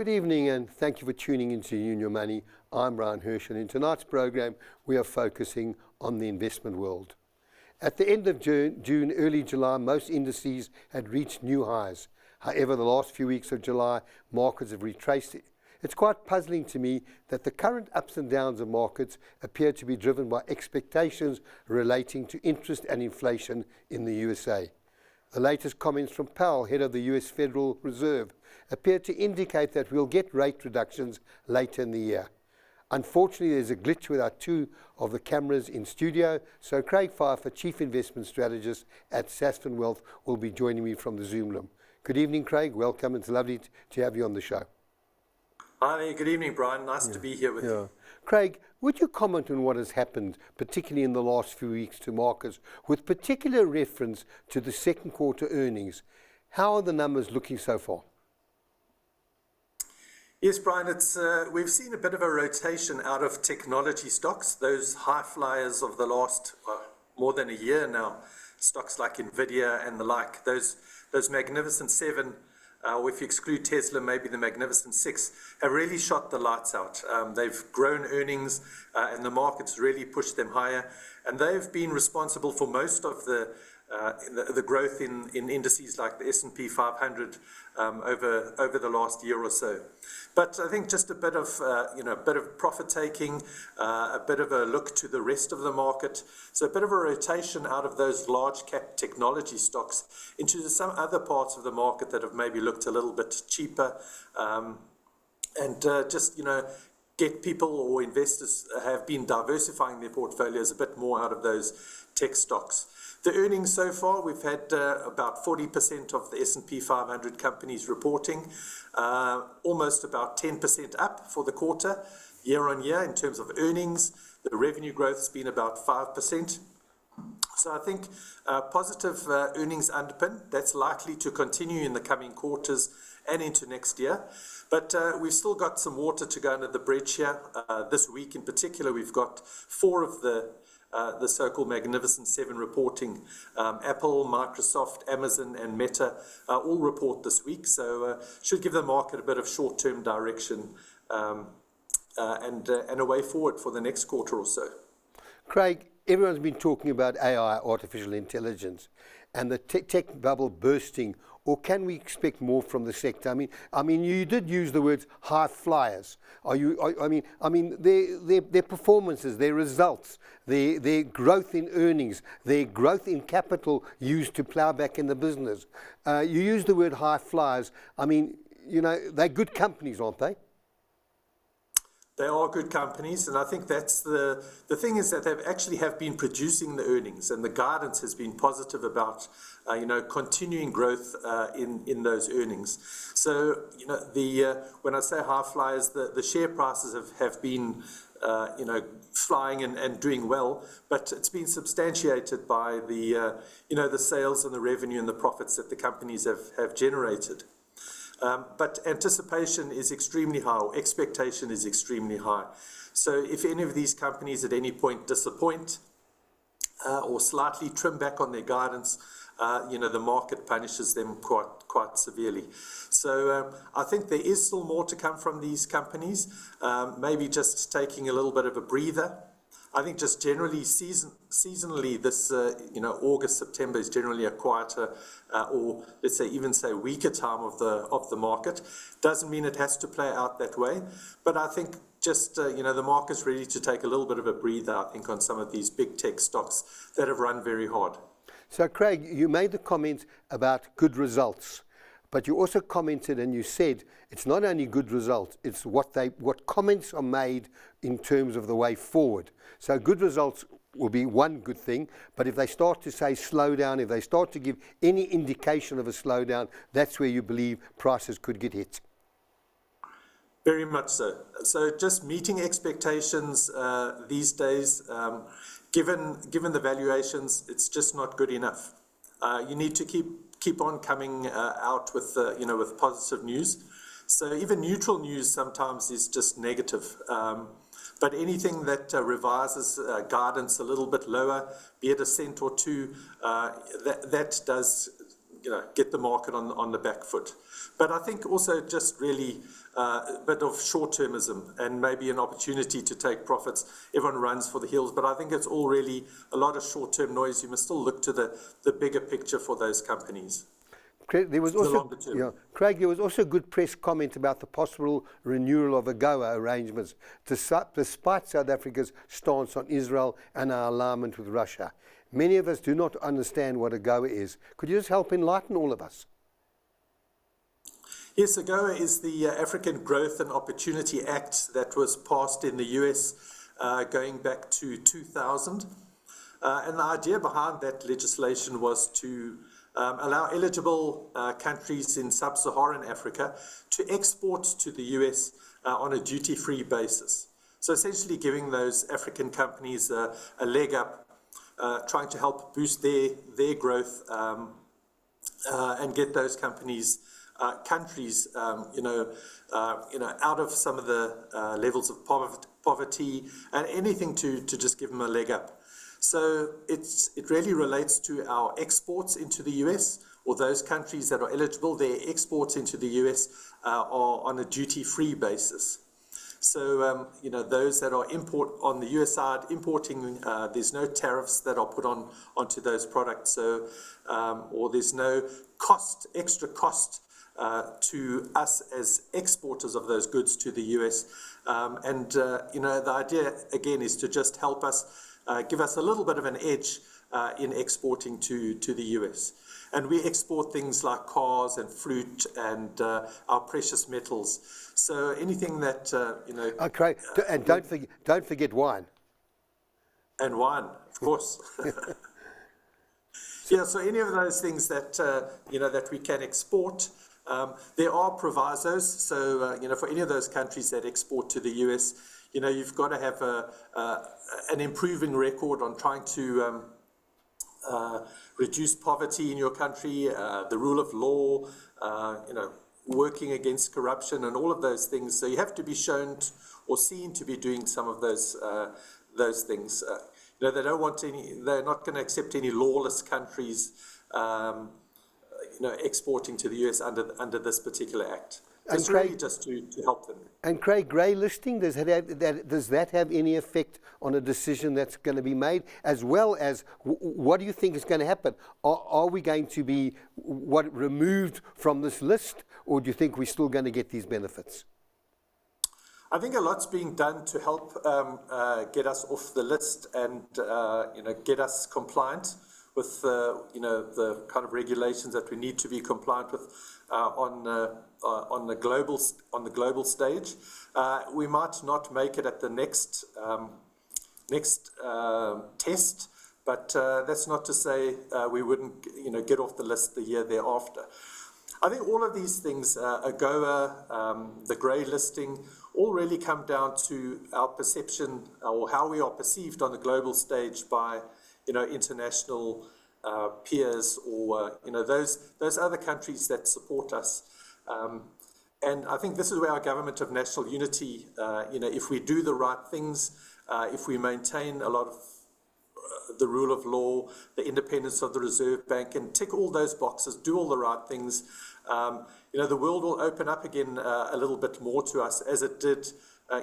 Good evening and thank you for tuning into You and Your Money. I'm Bryan, and in tonight's program we are focusing on the investment world. At the end of June, early July, most indices had reached new highs. However, the last few weeks of July, markets have retraced it. It's quite puzzling to me that the current ups and downs of markets appear to be driven by expectations relating to interest and inflation in the USA. The latest comments from Powell, head of the US Federal Reserve, appear to indicate that we'll get rate reductions later in the year. Unfortunately, there's a glitch with our two of the cameras in studio, so Craig Pfeiffer, Chief Investment Strategist at Sasfin Wealth, will be joining me from the Zoom room. Good evening, Craig. Welcome. It's lovely to have you on the show. Hi there. Good evening, Bryan. Nice to be here with you. Craig, would you comment on what has happened, particularly in the last few weeks, to markets, with particular reference to the second quarter earnings? How are the numbers looking so far? Yes, Bryan, we've seen a bit of a rotation out of technology stocks, those high flyers of the last more than a year now, stocks like Nvidia and the like, those Magnificent Seven, or if you exclude Tesla, maybe the Magnificent Six, have really shot the lights out. They've grown earnings and the market's really pushed them higher, and they've been responsible for most of the growth in indices like the S&P 500 over the last year or so. But I think just a bit of profit taking, a bit of a look to the rest of the market. So a bit of a rotation out of those large cap technology stocks into some other parts of the market that have maybe looked a little bit cheaper, and get people or investors have been diversifying their portfolios a bit more out of those tech stocks. The earnings so far, we've had about 40% of the S&P 500 companies reporting, almost about 10% up for the quarter, year on year in terms of earnings. The revenue growth has been about 5%. So I think positive earnings underpin, that's likely to continue in the coming quarters and into next year. But we've still got some water to go under the bridge here. This week in particular, we've got four of the so-called Magnificent Seven reporting. Apple, Microsoft, Amazon, and Meta all report this week, so should give the market a bit of short-term direction and a way forward for the next quarter or so. Craig, everyone's been talking about AI, artificial intelligence, and the tech bubble bursting. Or can we expect more from the sector? I mean, you did use the words high flyers. Their performances, their results, their growth in earnings, their growth in capital used to plow back in the business. You use the word high flyers. I mean, they're good companies, aren't they? They are good companies, and I think that's the thing is that they actually have been producing the earnings, and the guidance has been positive about continuing growth in those earnings. So when I say high flyers, the share prices have been flying and doing well, but it's been substantiated by the sales and the revenue and the profits that the companies have generated. But anticipation is extremely high, or expectation is extremely high. So if any of these companies at any point disappoint or slightly trim back on their guidance, the market punishes them quite severely. So I think there is still more to come from these companies, maybe just taking a little bit of a breather. I think just generally seasonally this August, September is generally a quieter or let's say weaker time of the market. Doesn't mean it has to play out that way, but I think just the market's ready to take a little bit of a breather, I think, on some of these big tech stocks that have run very hard. So Craig, you made the comment about good results, but you also commented and you said it's not only good results, it's what comments are made in terms of the way forward. So good results will be one good thing, but if they start to say slow down, if they start to give any indication of a slowdown, that's where you believe prices could get hit. Very much so. So just meeting expectations these days, given the valuations, it's just not good enough. You need to keep on coming out with with positive news. So even neutral news sometimes is just negative. But anything that revises guidance a little bit lower, be it a cent or two, that does get the market on the back foot. But I think also just really a bit of short-termism and maybe an opportunity to take profits. Everyone runs for the hills, but I think it's all really a lot of short-term noise. You must still look to the bigger picture for those companies. There was also, Craig, there was also a good press comment about the possible renewal of AGOA arrangements, despite South Africa's stance on Israel and our alignment with Russia. Many of us do not understand what AGOA is. Could you just help enlighten all of us? Yes, AGOA is the African Growth and Opportunity Act that was passed in the US going back to 2000. And the idea behind that legislation was to allow eligible countries in sub-Saharan Africa to export to the US on a duty-free basis. So essentially giving those African companies a leg up, trying to help boost their growth and get those countries out of some of the levels of poverty and anything to just give them a leg up. So it really relates to our exports into the US, or those countries that are eligible, their exports into the US are on a duty-free basis. So, those that are on the US side importing, there's no tariffs that are put onto those products. So, or there's no extra cost to us as exporters of those goods to the US. The idea, again, is to just help us, give us a little bit of an edge in exporting to the US. And we export things like cars and fruit and our precious metals. So anything that, Okay, and don't forget wine. And wine, of course. Yeah, so any of those things that, that we can export. There are provisos. So, for any of those countries that export to the US, you've got to have an improving record on trying to reduce poverty in your country, the rule of law, working against corruption and all of those things. So you have to be shown or seen to be doing some of those things. They don't want they're not going to accept any lawless countries, exporting to the US under this particular act. It's really just to help them. And Craig, grey listing, does that have any effect on a decision that's going to be made, as well as what do you think is going to happen? Are we going to be removed from this list, or do you think we're still going to get these benefits? I think a lot's being done to help get us off the list and get us compliant with the kind of regulations that we need to be compliant with on the global stage. We might not make it at the next test, but that's not to say we wouldn't get off the list the year thereafter. I think all of these things, AGOA, the grey listing, all really come down to our perception or how we are perceived on the global stage by international peers or those other countries that support us. And I think this is where our government of national unity, if we do the right things, if we maintain a lot of the rule of law, the independence of the Reserve Bank, and tick all those boxes, do all the right things, the world will open up again a little bit more to us, as it did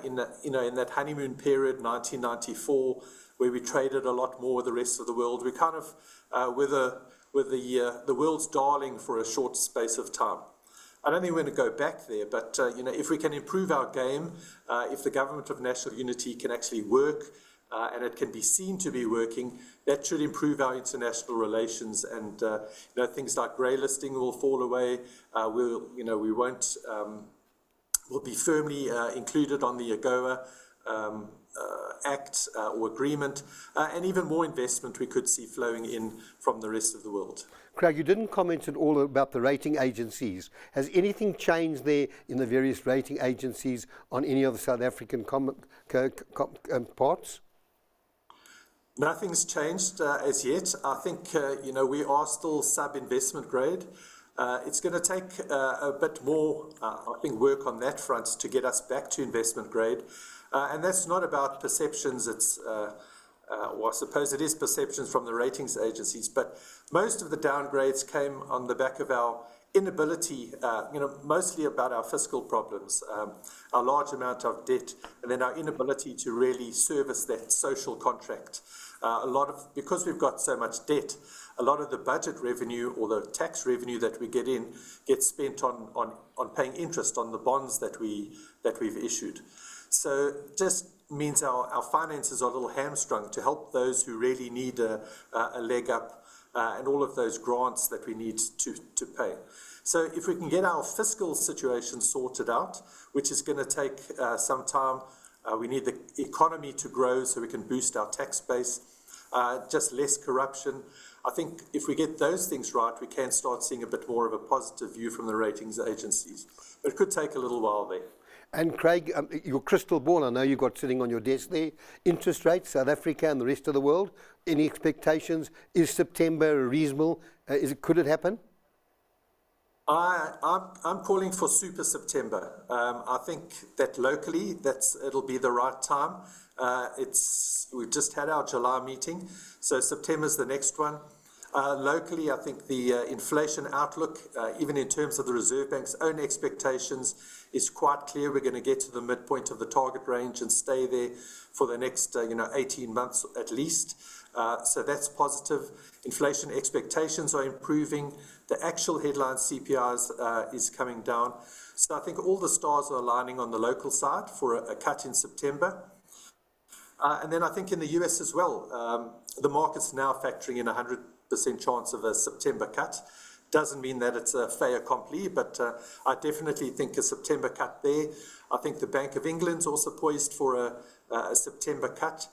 in that honeymoon period, 1994, where we traded a lot more with the rest of the world. We kind of were the world's darling for a short space of time. I don't think we're going to go back there, but if we can improve our game, if the government of national unity can actually work, and it can be seen to be working, that should improve our international relations, and things like grey listing will fall away. We'll be firmly included on the AGOA Act or agreement, and even more investment we could see flowing in from the rest of the world. Craig, you didn't comment at all about the rating agencies. Has anything changed there in the various rating agencies on any of the South African parts? Nothing's changed as yet. I think, we are still sub-investment grade. It's going to take a bit more, work on that front to get us back to investment grade. And that's not about perceptions. It's or I suppose it is perceptions from the ratings agencies, but most of the downgrades came on the back of our inability, mostly about our fiscal problems, our large amount of debt, and then our inability to really service that social contract. Because we've got so much debt, a lot of the budget revenue or the tax revenue that we get in gets spent on paying interest on the bonds that we've issued. So just means our finances are a little hamstrung to help those who really need a leg up, and all of those grants that we need to pay. So if we can get our fiscal situation sorted out, which is going to take some time, we need the economy to grow so we can boost our tax base, just less corruption. I think if we get those things right, we can start seeing a bit more of a positive view from the ratings agencies. But it could take a little while there. And Craig, your crystal ball, I know you've got sitting on your desk there, interest rates, South Africa and the rest of the world, any expectations? Is September reasonable? Could it happen? I'm calling for Super September. I think that locally, it'll be the right time. We've just had our July meeting, so September's the next one. Locally, I think the inflation outlook, even in terms of the Reserve Bank's own expectations, is quite clear. We're going to get to the midpoint of the target range and stay there for the next 18 months at least. So that's positive. Inflation expectations are improving. The actual headline CPI is coming down. So I think all the stars are aligning on the local side for a cut in September. And then I think in the US as well, the market's now factoring in 100% chance of a September cut. Doesn't mean that it's a fait accompli, but I definitely think a September cut there. I think the Bank of England's also poised for a September cut.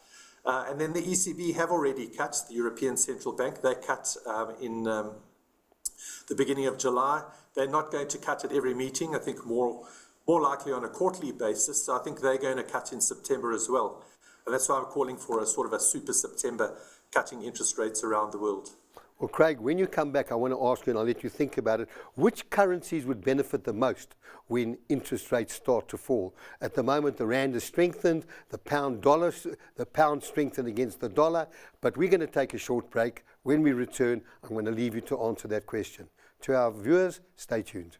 And then the ECB have already cut, the European Central Bank. They cut in the beginning of July. They're not going to cut at every meeting. I think more likely on a quarterly basis. So I think they're going to cut in September as well. And that's why I'm calling for a sort of a Super September, cutting interest rates around the world. Well, Craig, when you come back, I want to ask you, and I'll let you think about it, which currencies would benefit the most when interest rates start to fall? At the moment, the rand is strengthened, the pound strengthened against the dollar, but we're going to take a short break. When we return, I'm going to leave you to answer that question. To our viewers, stay tuned.